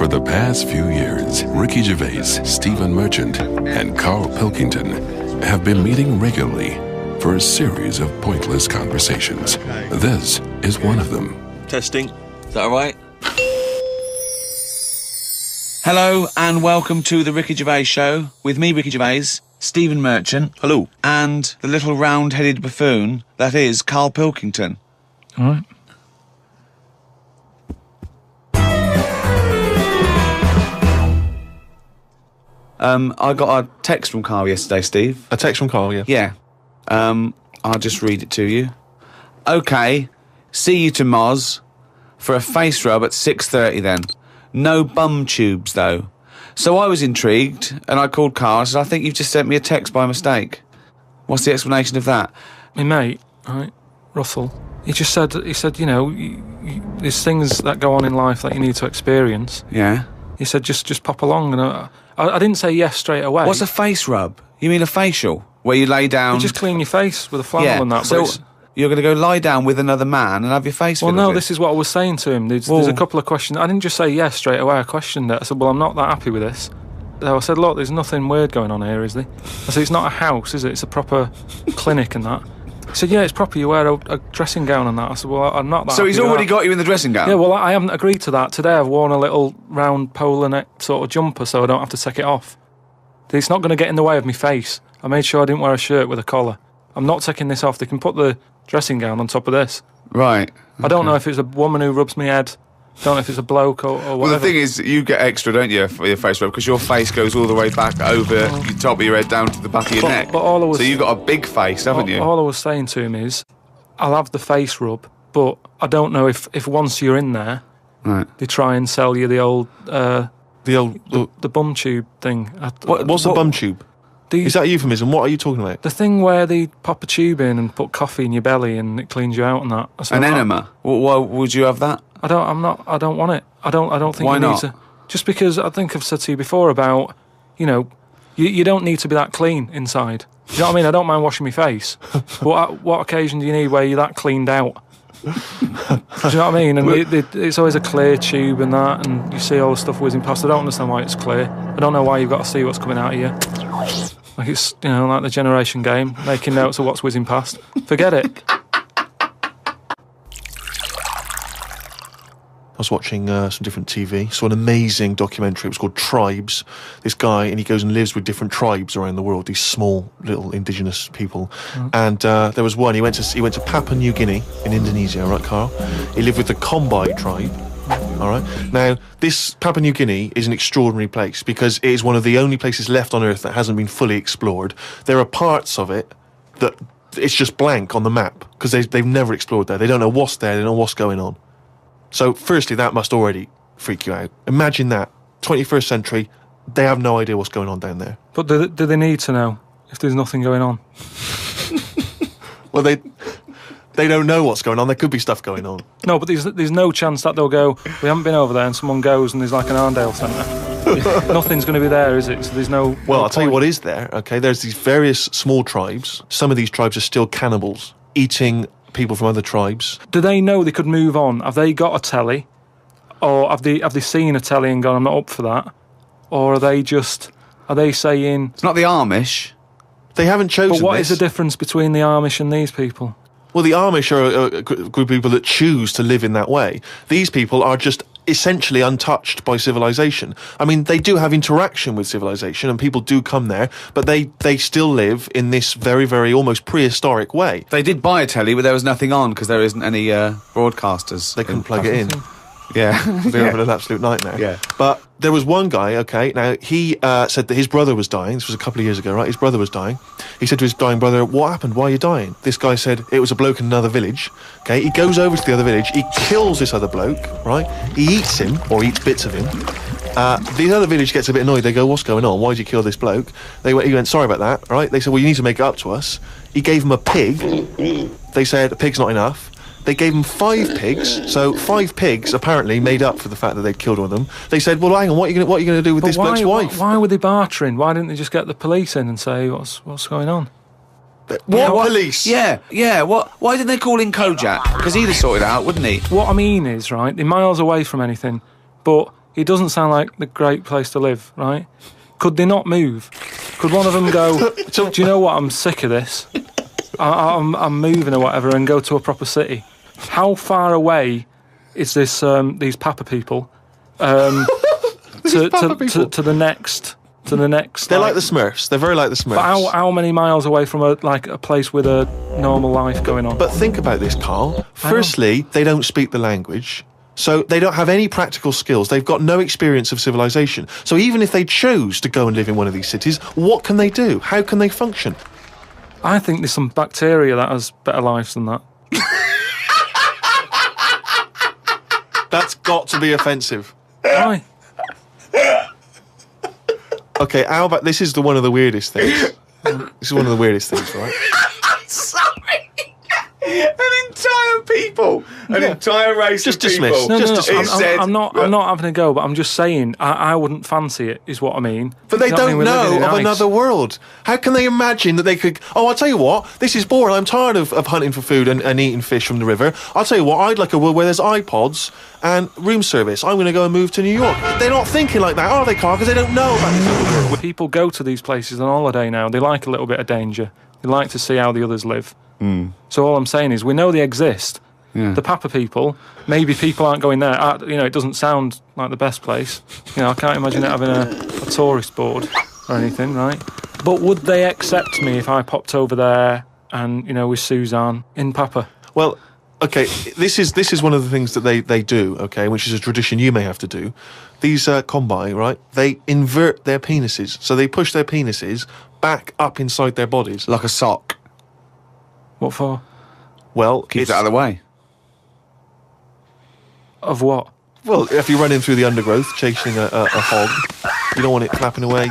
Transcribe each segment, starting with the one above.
For the past few years, Ricky Gervais, Stephen Merchant, and Carl Pilkington have been meeting regularly for a series of pointless conversations. This is one of them. Testing. Is that all right? Hello and welcome to the Ricky Gervais Show with me, Ricky Gervais, Stephen Merchant. Hello. And the little round-headed buffoon that is Carl Pilkington. All right. I got a text from Carl yesterday, Steve. A text from Carl, yeah. Yeah. I'll just read it to you. OK, see you to Moz for a face rub at 6:30 then. No bum tubes, though. So I was intrigued, and I called Carl and said, I think you've just sent me a text by mistake. What's the explanation of that? My mate, right, Russell, he said, you know, there's things that go on in life that you need to experience. Yeah? He said, just pop along, and I didn't say yes straight away. What's a face rub? You mean a facial? Where you lay down... You just clean your face with a flannel and that. So you're going to go lie down with another man and have your face Well, fiddled no, with? this is what I was saying to him. There's a couple of questions. I didn't just say yes straight away. I questioned it. I said, well, I'm not that happy with this. So I said, look, there's nothing weird going on here, is there? I said, it's not a house, is it? It's a proper clinic and that. He said, yeah, it's proper. You wear a dressing gown and that. I said, well, I'm not that So he's happy with already that. got you in the dressing gown? Yeah, well, I haven't agreed to that. Today I've worn a little round polar neck sort of jumper so I don't have to take it off. It's not going to get in the way of my face. I made sure I didn't wear a shirt with a collar. I'm not taking this off. They can put the dressing gown on top of this. Right. I don't know if it's a woman who rubs my head. Don't know if it's a bloke or whatever. Well, the thing is, you get extra, don't you, for your face rub, because your face goes all the way back over the top of your head down to the back of your neck. But all I was, so you've got a big face, haven't you? All I was saying to him is, I'll have the face rub, but I don't know if once you're in there, right, they try and sell you the bum tube thing. What's the bum tube? Is that a euphemism? What are you talking about? The thing where they pop a tube in and put coffee in your belly and it cleans you out and that. An enema? Why would you have that? I don't want it. I don't think Why you not? need to. Just because I think I've said to you before about, you know, you don't need to be that clean inside. Do you know what I mean? I don't mind washing my face. But what occasion do you need where you're that cleaned out? Do you know what I mean? And it's always a clear tube and that, and you see all the stuff whizzing past. I don't understand why it's clear. I don't know why you've got to see what's coming out of you. Like it's, you know, like the generation game, making notes of what's whizzing past. Forget it. I was watching some different TV, saw an amazing documentary. It was called Tribes. This guy, and he goes and lives with different tribes around the world, these small little indigenous people. And there was one, he went to Papua New Guinea in Indonesia, right, Carl? He lived with the Kombai tribe. All right. Now, this Papua New Guinea is an extraordinary place because it is one of the only places left on Earth that hasn't been fully explored. There are parts of it that it's just blank on the map because they've never explored there. They don't know what's there. They don't know what's going on. So, firstly, that must already freak you out. Imagine that. 21st century, they have no idea what's going on down there. But do they need to know if there's nothing going on? Well, they don't know what's going on. There could be stuff going on. No, but there's no chance that they'll go, we haven't been over there, and someone goes and there's like an Arndale centre. Nothing's going to be there, is it? So there's no... Well, I'll tell you what is there, okay? There's these various small tribes. Some of these tribes are still cannibals, eating people from other tribes. Do they know they could move on? Have they got a telly? Or have they seen a telly and gone, I'm not up for that? Or are they saying... It's not the Amish. They haven't chosen But what this. is the difference between the Amish and these people? Well, the Amish are a group of people that choose to live in that way. These people are just essentially untouched by civilization. I mean, they do have interaction with civilization and people do come there, but they still live in this very, very almost prehistoric way. They did buy a telly, but there was nothing on because there isn't any broadcasters. They couldn't plug it in. Yeah. They were having an absolute nightmare. Yeah. But there was one guy, okay, now he said that his brother was dying. This was a couple of years ago, right? His brother was dying. He said to his dying brother, what happened? Why are you dying? This guy said it was a bloke in another village. Okay, he goes over to the other village. He kills this other bloke, right? He eats him, or eats bits of him. The other village gets a bit annoyed. They go, what's going on? Why did you kill this bloke? He went, sorry about that, right? They said, well, you need to make it up to us. He gave him a pig. They said, a pig's not enough. They gave him 5 pigs, so 5 pigs apparently made up for the fact that they'd killed one of them. They said, well, hang on, what are you going to do with this bloke's wife? Why were they bartering? Why didn't they just get the police in and say, what's going on? What police? Yeah. Why didn't they call in Kojak? Because he'd have sorted it out, wouldn't he? What I mean is, right, they're miles away from anything, but it doesn't sound like the great place to live, right? Could they not move? Could one of them go, do you know what, I'm sick of this. I'm moving or whatever, and go to a proper city. How far away is this? These Papa people, to the next. They're like the Smurfs. They're very like the Smurfs. But how many miles away from a place with a normal life going on? But think about this, Carl. Firstly, they don't speak the language. So they don't have any practical skills. They've got no experience of civilization. So even if they chose to go and live in one of these cities, what can they do? How can they function? I think there's some bacteria that has better lives than that. That's got to be offensive. Why? Okay, how about this is one of the weirdest things. This is one of the weirdest things, right? Sorry. An entire people, an entire race Just of people. dismiss. No, Just no, dismiss. I'm not having a go, but I'm just saying I wouldn't fancy it, is what I mean. But they You know what I don't mean? We're living know in of ice. another world. How can they imagine that they could... Oh, I'll tell you what, this is boring. I'm tired of hunting for food and eating fish from the river. I'll tell you what, I'd like a world where there's iPods and room service. I'm going to go and move to New York. They're not thinking like that, are they, Carl? Because they don't know about this other world. People go to these places on holiday now. They like a little bit of danger. They like to see how the others live. So all I'm saying is we know they exist. Yeah. The Papa people, maybe people aren't going there. It doesn't sound like the best place. I can't imagine it having a tourist board or anything, right? But would they accept me if I popped over there and, with Suzanne in Papa? Well, okay, this is one of the things that they do, okay, which is a tradition you may have to do. These combine, right, they invert their penises. So they push their penises back up inside their bodies. Like a sock. What for? Well, Keeps it out of the way. Of what? Well, if you're running through the undergrowth chasing a hog, you don't want it flapping away,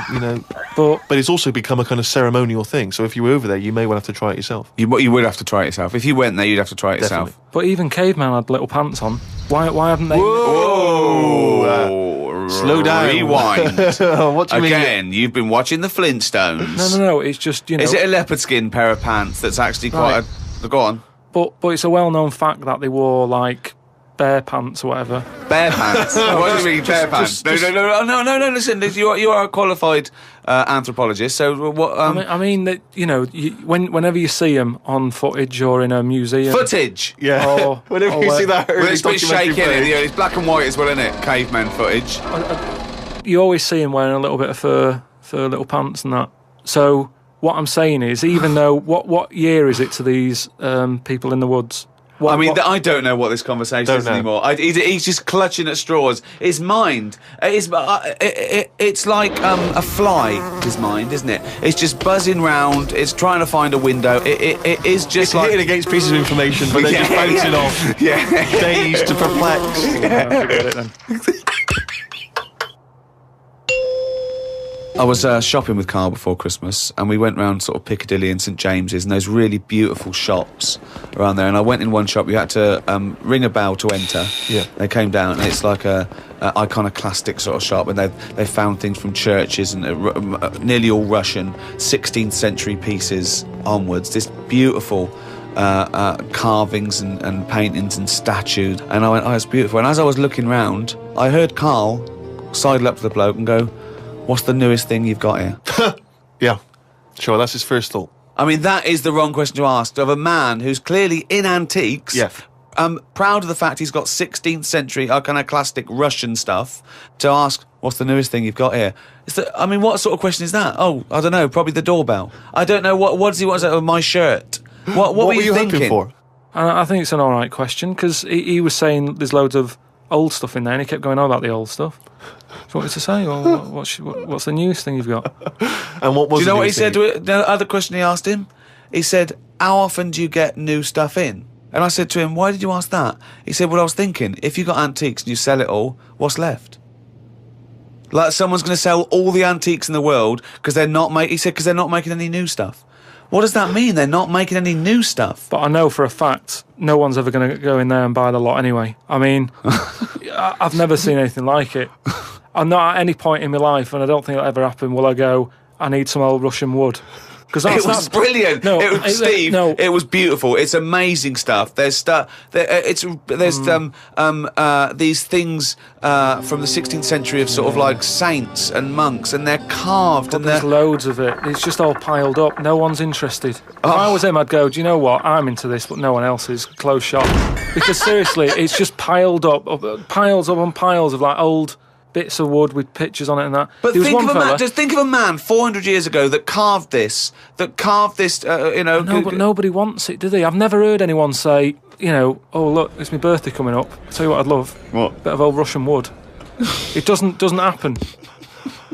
But But it's also become a kind of ceremonial thing. So if you were over there, you may well have to try it yourself. You would have to try it yourself. If you went there, you'd have to try it Definitely. yourself. but even caveman had little pants on. Why haven't they? Whoa! Slow down. Rewind. What do you mean? Again, you've been watching the Flintstones. No. It's just Is it a leopard skin pair of pants that's actually quite a... Go on. But it's a well-known fact that they wore like bear pants or whatever. Bare pants. What do you mean, bare pants? No. Listen, you are a qualified anthropologist. So what? I mean that whenever you see them on footage or in a museum, footage. Yeah. Or- Whenever or you where- see that Well, early it's a bit documentary shaky, isn't it? footage. It's black and white as well, isn't it? Caveman footage. you always see them wearing a little bit of fur little pants and that. So what I'm saying is, even though what year is it to these people in the woods? I don't know what this conversation Don't is know. anymore. He's just clutching at straws. His mind, it's like a fly. His mind, isn't it? It's just buzzing round. It's trying to find a window. It is just It's like hitting against pieces of information, but then just bouncing off. Yeah. Dazed to perplexed. Forget it then. I was shopping with Carl before Christmas, and we went round sort of Piccadilly and St James's, and those really beautiful shops around there. And I went in one shop. You had to ring a bell to enter. Yeah. They came down, and it's like a iconoclastic sort of shop, and they found things from churches and nearly all Russian 16th century pieces onwards. This beautiful carvings and paintings and statues. And I went, oh, it's beautiful. And as I was looking round, I heard Carl sidle up to the bloke and go, what's the newest thing you've got here? Yeah, sure, that's his first thought. I mean, that is the wrong question to ask of a man who's clearly in antiques. Yeah. Proud of the fact he's got 16th century iconoclastic Russian stuff, to ask, what's the newest thing you've got here? What sort of question is that? Oh, I don't know, probably the doorbell. I don't know, what does he want to say with my shirt? What were you thinking? hoping for? And I think it's an all right question, because he was saying there's loads of old stuff in there, and he kept going on about the old stuff. So what was to say? Well, what's the newest thing you've got? And what was Do you know the what he newest said? thing? The other question he asked him? He said, how often do you get new stuff in? And I said to him, why did you ask that? He said, well, I was thinking, if you got antiques and you sell it all, what's left? Like someone's going to sell all the antiques in the world because they're not making any new stuff. What does that mean? They're not making any new stuff. But I know for a fact no one's ever going to go in there and buy the lot anyway. I mean, I've never seen anything like it. I'm not at any point in my life, and I don't think it'll ever happen, will I go, I need some old Russian wood. Because It was brilliant. No, it was, Steve. no. It was beautiful. It's amazing stuff. There's stuff. There's these things from the 16th century of sort of like saints and monks, and they're carved and There's they're. loads of it. It's just all piled up. No one's interested. If I was him, I'd go, do you know what? I'm into this, but no one else is. Close shop. Because seriously, it's just piled up, piles on piles of like old bits of wood with pictures on it and that. But There was think one of a fella, man. Just think of a man 400 years ago that carved this. No, but nobody wants it, do they? I've never heard anyone say, oh look, it's my birthday coming up. I'll tell you what I'd love. What? Bit of old Russian wood. It doesn't happen.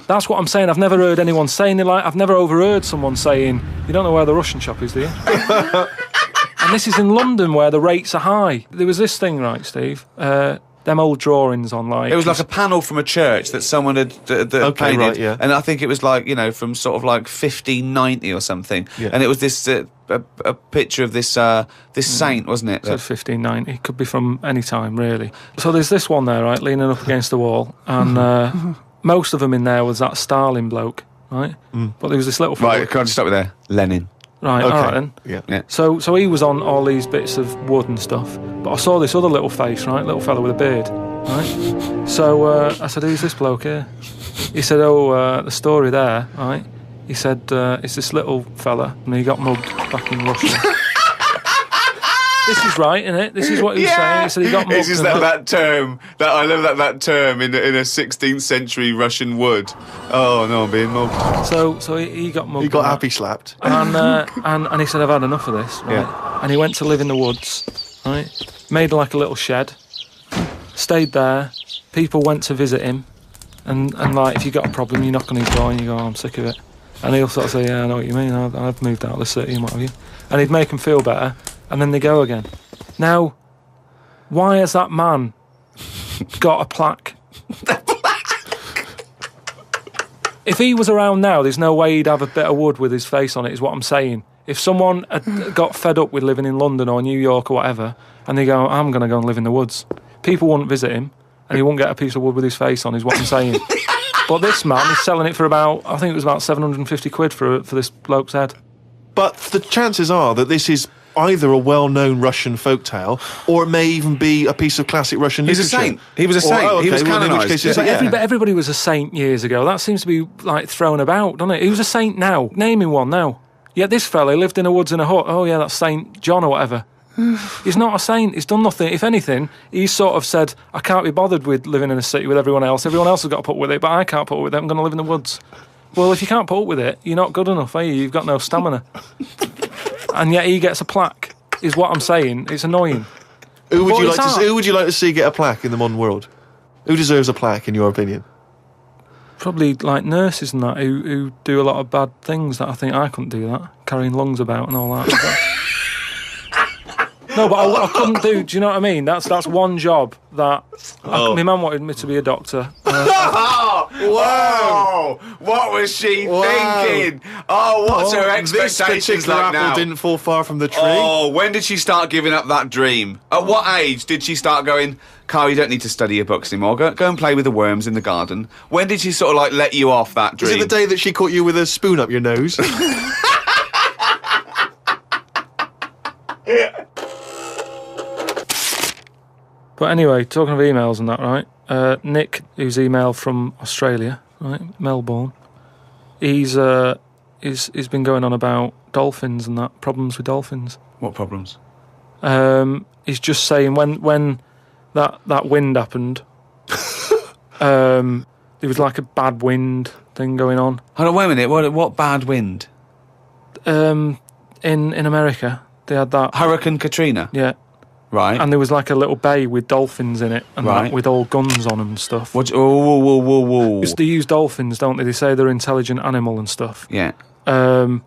That's what I'm saying. I've never heard anyone saying it. Like, I've never overheard someone saying, you don't know where the Russian shop is, do you? And this is in London where the rates are high. There was this thing, right, Steve? Them old drawings on like... It was like a panel from a church that someone had painted. right, yeah. And I think it was like, from sort of like 1590 or something. Yeah. And it was this a picture of this saint, wasn't it? It said 1590. It could be from any time, really. So there's this one there, right, leaning up against the wall. And most of them in there was that Stalin bloke, right? But there was this little... Right, can I just stop with there? Lenin. Right, Okay. all right then. Yeah. So he was on all these bits of wood and stuff. But I saw this other little face, right? Little fella with a beard, right? So I said, who's this bloke here? He said, the story there, right? He said, it's this little fella, and he got mugged back in Russia. This is right, isn't it? This is what he was saying. He said he got mugged. It's just that term, I love that term in a 16th century Russian wood. Oh, no, I'm being mugged. So he got mugged. He got and happy slapped. and he said, I've had enough of this, right? Yeah. And he went to live in the woods, right? Made like a little shed, stayed there. People went to visit him, and like, if you got a problem, you knock on his door and you go, I'm sick of it. And he'll sort of say, yeah, I know what you mean, I've moved out of the city and what have you. And he'd make them feel better, and then they go again. Now, why has that man got a plaque? If he was around now, there's no way he'd have a bit of wood with his face on it, is what I'm saying. If someone had got fed up with living in London or New York or whatever, and they go, I'm going to go and live in the woods, people wouldn't visit him, and he wouldn't get a piece of wood with his face on, is what I'm saying. But this man is selling it for I think it was about 750 quid for this bloke's head. But the chances are that this is either a well-known Russian folktale, or it may even be a piece of classic Russian He's a literature. saint. He was a saint. He was in which canonised. case Yeah. it's- But yeah. everybody was a saint years ago. That seems to be like thrown about, doesn't it? Who's a saint now? Naming one now. Yet this fella lived in the woods in a hut. Oh yeah, that's Saint John or whatever. He's not a saint. He's done nothing. If anything, he's sort of said, I can't be bothered with living in a city with everyone else. Everyone else has got to put up with it, but I can't put up with it. I'm going to live in the woods. Well, if you can't put up with it, you're not good enough, are you? You've got no stamina. And yet he gets a plaque, is what I'm saying. It's annoying. Who would But you it's like to? art. Who would you like to see get a plaque in the modern world? Who deserves a plaque, in your opinion? Probably like nurses and that who do a lot of bad things that I think I couldn't do that. Carrying lungs about and all that. No, but I couldn't do. Do you know what I mean? That's one job that my mum wanted me to be a doctor. Whoa! What was she thinking? Oh, what's her This expectations particular like apple now? didn't fall far from the tree. Oh, when did she start giving up that dream? At what age did she start going, Carl, you don't need to study your books anymore. Go and play with the worms in the garden. When did she sort of like let you off that Is dream? it the day that she caught you with a spoon up your nose? But anyway, talking of emails and that, right? Nick, who's emailed from Australia, right, Melbourne, he's been going on about dolphins and that, problems with dolphins. What problems? He's just saying when that wind happened, there was like a bad wind thing going on. Hold on, wait a minute. What bad wind? In America, they had that. Hurricane Katrina. Yeah. Right. And there was like a little bay with dolphins in it, and Right. that, with all guns on them and stuff. What? Whoa. Because they use dolphins, don't they? They say they're an intelligent animal and stuff. Yeah. And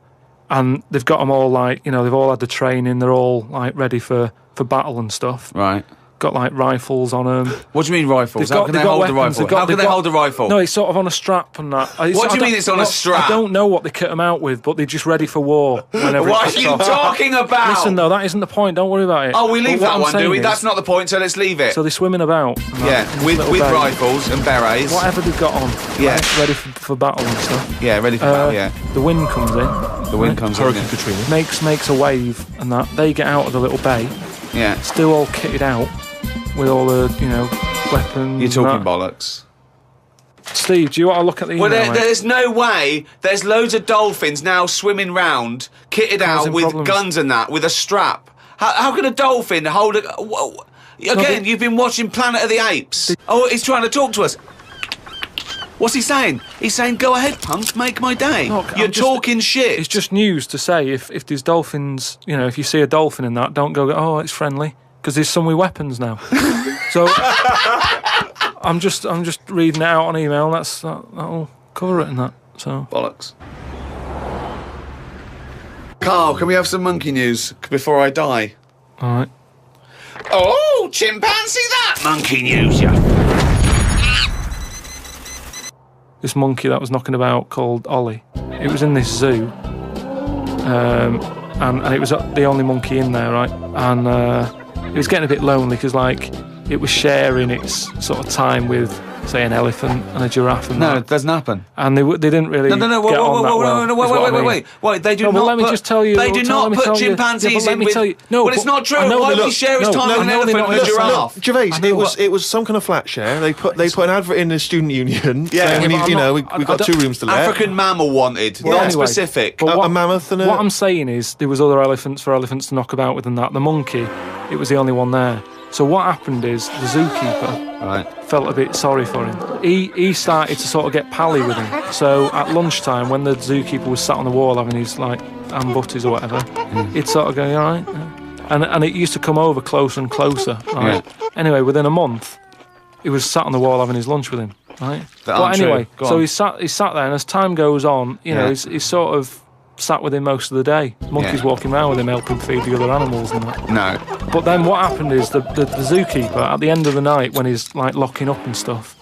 they've got them all like, they've all had the training. They're all like ready for battle and stuff. Right. got like rifles on them. What do you mean rifles? How can they hold a rifle? How can they hold a rifle? No, it's sort of on a strap and that. What do you mean it's on a strap? I don't know what they kit them out with, but they're just ready for war. Whenever What are you talking about? Listen, though, that isn't the point. Don't worry about it. Oh, we leave that one, do we? That's not the point, so let's leave it. So they're swimming about. Yeah, with rifles and berets. Whatever they've got on. Yeah. Right, ready for battle and stuff. Yeah, ready for battle, yeah. The wind comes in. The wind comes in. Hurricane Katrina. Makes a wave and that. They get out of the little bay. Yeah. Still all kitted out with all the, weapons. You're talking bollocks. Steve, do you want to look at the email? Well, there's no way. There's loads of dolphins now swimming round, kitted out with guns and that, with a strap. How can a dolphin hold a... Again, you've been watching Planet of the Apes. Oh, he's trying to talk to us. What's he saying? He's saying, go ahead, punk, make my day. Look, you're talking shit. It's just news to say if there's dolphins, if you see a dolphin in that, don't go, oh, it's friendly, because there's some with weapons now. So I'm just reading it out on email, and that'll cover it in that. So bollocks. Carl, can we have some monkey news before I die? All right. Oh, chimpanzee that! Monkey news, yeah. This monkey that was knocking about called Ollie. It was in this zoo, and it was the only monkey in there, right? And it was getting a bit lonely because, it was sharing its sort of time with, say, an elephant and a giraffe. And it doesn't happen. And they didn't really get on that well. Wait, they do no, not. Let me just tell you. They do not put chimpanzees in with. No, well, it's not true. Why would he share his time with an elephant and a giraffe? Look, Gervais, it was some kind of flat share. They put an advert in the student union. Yeah, saying we've got 2 rooms to let. African mammal wanted, not specific. A mammoth and what I'm saying is there was other elephants for elephants to knock about with than that. The monkey, it was the only one there. So what happened is the zookeeper felt a bit sorry for him. He started to sort of get pally with him. So at lunchtime, when the zookeeper was sat on the wall having his ham butties or whatever, he'd sort of go, all right? And it used to come over closer and closer, right? Yeah. Anyway, within a month, he was sat on the wall having his lunch with him, right? But anyway, so he sat there, and as time goes on, he's sort of sat with him most of the day. Monkey's walking around with him, helping feed the other animals and that. No. But then what happened is the zookeeper, at the end of the night, when he's locking up and stuff,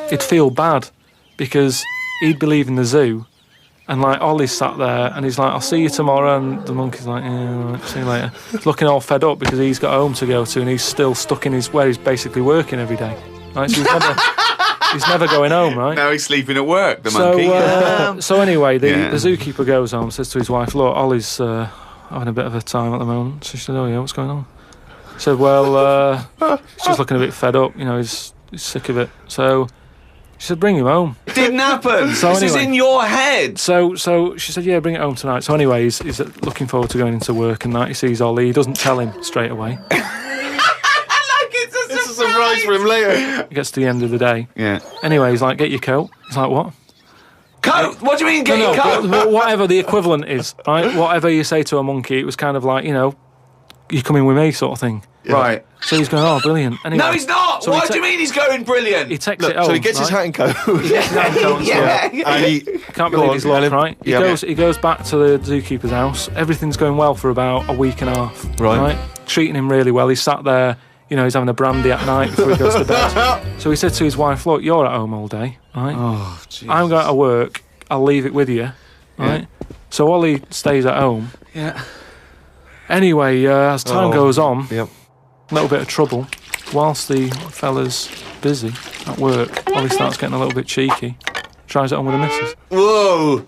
he'd feel bad because he'd be leaving the zoo, and Ollie's sat there, and he's like, I'll see you tomorrow, and the monkey's like, yeah, see you later. He's looking all fed up because he's got home to go to, and he's still stuck in where he's basically working every day. Right? So he's never going home, right? Now he's sleeping at work, the monkey. So anyway, the zookeeper goes home, says to his wife, look, Ollie's having a bit of a time at the moment. So she said, oh yeah, what's going on? He said, well, he's just looking a bit fed up, he's sick of it. So she said, bring him home. It didn't happen. So this is in your head. So she said, yeah, bring it home tonight. So anyway, he's looking forward to going into work and that. He sees Ollie. He doesn't tell him straight away. It's a surprise for him later. He gets to the end of the day. Yeah. Anyway, he's like, get your coat. He's like, what? Coat? What do you mean, get your coat? Whatever the equivalent is, right? Whatever you say to a monkey, it was kind of like, you're coming with me sort of thing. Yeah. Right. So he's going, oh, brilliant. Anyway, no, he's not. So what do you mean he's going brilliant? He takes it home. So he gets his hat and coat. He gets his hat and coat and stuff. And he can't believe he's locked, right? He goes back to the zookeeper's house. Everything's going well for about a week and a half. Right? Treating him really well. He's sat there, he's having a brandy at night before he goes to bed. So he said to his wife, look, you're at home all day, right? Oh, Jesus. I'm going to work. I'll leave it with you, right? Yeah. So Ollie stays at home. Yeah. Anyway, as time goes on, a little bit of trouble. Whilst the fella's busy at work, Ollie starts getting a little bit cheeky. Tries it on with the missus. Whoa!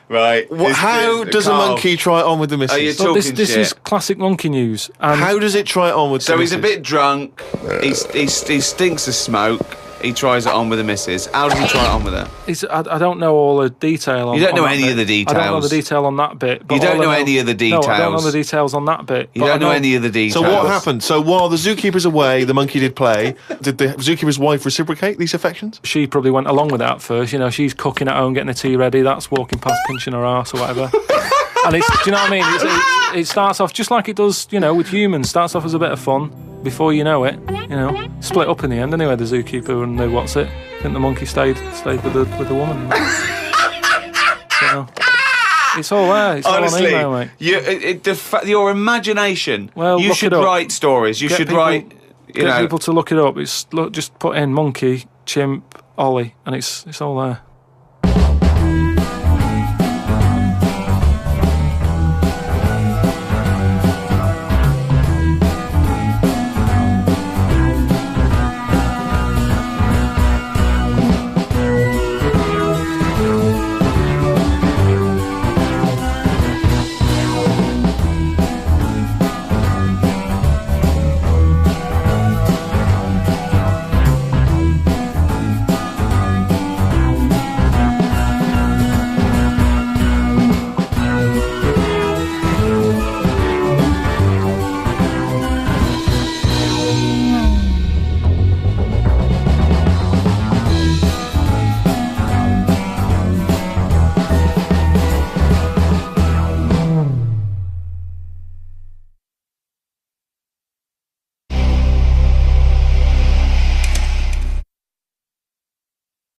Right. How does a monkey try it on with the missus? Are you talking this is classic monkey news. And how does it try it on with the missus? So he's a bit drunk. He stinks of smoke. He tries it on with the missus. How does he try it on with her? I don't know all the detail on. You don't know any bit. of the details. I don't know the detail on that bit. You don't know any of the details. No, I don't know the details on that bit. You don't know any of the details. So what happened? So while the zookeeper's away, the monkey did play. Did the zookeeper's wife reciprocate these affections? She probably went along with that at first. She's cooking at home, getting the tea ready. That's walking past, pinching her arse or whatever. And do you know what I mean? It starts off just like it does, with humans. Starts off as a bit of fun. Before you know it, split up in the end. Anyway, the zookeeper and I think the monkey stayed with the woman. So, it's all there. It's honestly, all on email, mate. Your imagination. Well, you should write stories. You should write You Get know, people to look it up. Just put in monkey, chimp, Ollie, and it's all there.